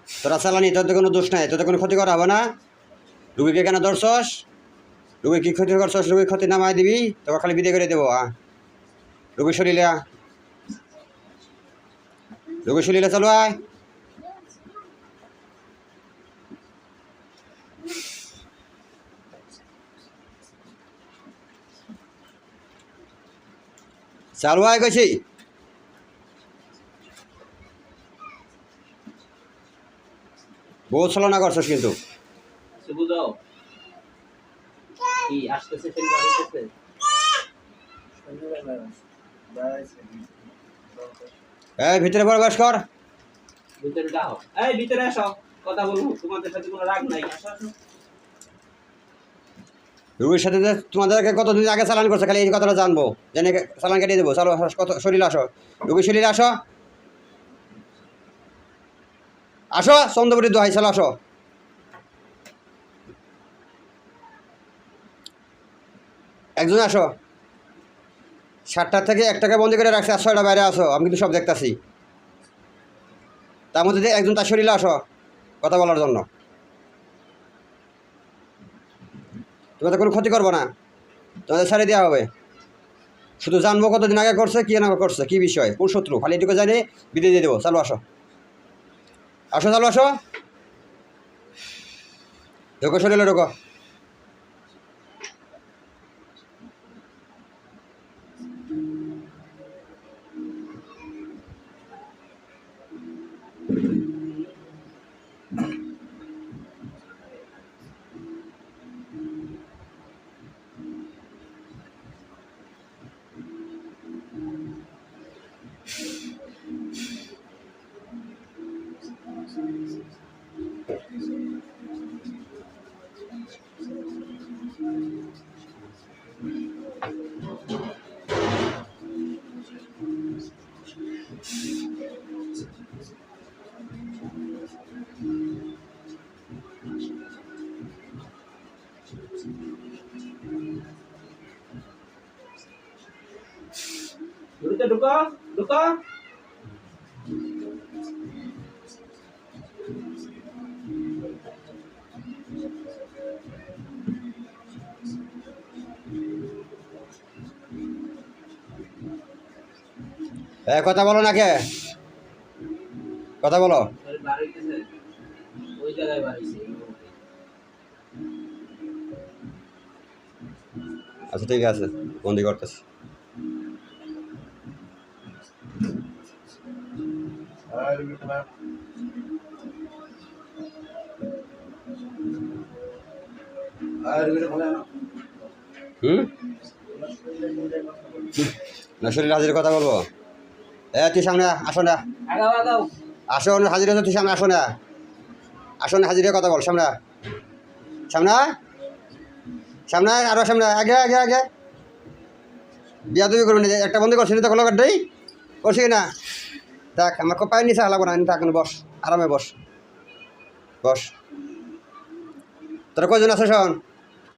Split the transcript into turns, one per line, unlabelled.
তোরা চালানি, তোদের কোনো দোষ নাই, তোদের কোনো ক্ষতি করা হবে না। রুগীকে কেন ধরছস? রুগী কী ক্ষতি করছস? রুগীর ক্ষতি নামাই দিবি, তোকে খালি বিদায় করে দেবো। রুগী শরীরে রুগী শরীরে চলো আয়। চালু আয় গেছি। বহুত ছলনা করছস কিন্তু। এই ভিতরে প্রবেশ কর।
ভিতরে আসো, কথা বলবো, তোমাদের সাথে কোনো রাগ নাই।
রুগীর সাথে যে তোমাদেরকে কতদিন আগে চালান করছে, খালি এই কথাটা জানবো, জেনে চালান কেটে দেবো। চলো কত শরীরে আসো, রুগী শরীরে আসো, আসো চন্দ্রপুরীর দোহাই, চলো আসো। একজন আসো। 7টা থেকে 1টাকে বন্দি করে রাখছে, আর 6টা বাইরে আসো, আমি কিন্তু সব দেখতেছি। তার মধ্যে একজন তার শরীরে আসো কথা বলার জন্য। তোমাদের কোনো ক্ষতি করবো না, তোমাদের ছেড়ে দেওয়া হবে। শুধু জানবো কতদিন আগে করছে, কী না করছে, কী বিষয়, কোন শত্রু, খালি এটুকু জানি বিদায় দিয়ে দেবো। চলো আসো, আসো, চলো আসো, ঢোকো শরীরে, ঢোকো।
ঢুকো, ঢুকো।
কথা বলো না, কে কথা বলো।
ওই জায়গায় বাড়িছে।
আচ্ছা ঠিক আছে, বন্দি করতেছি। না শরীর হাজির কথা বলবো। তুই সামনে আসো না, আসো হাজির হচ্ছে, তুই সামনে আসো না, আসো না হাজির কথা বল। সামনে সামনে সামনে আরো সামনে, আগে আগে আগে। বিয়া তুমি করবি না, একটা বন্ধু করছি তো কলকাতাই করছি না। দেখ আমার খুব পায়ের নিচে লাগবো না, থাক বস, আরামে বস, বস। তোরা কয়জন আছে শোন?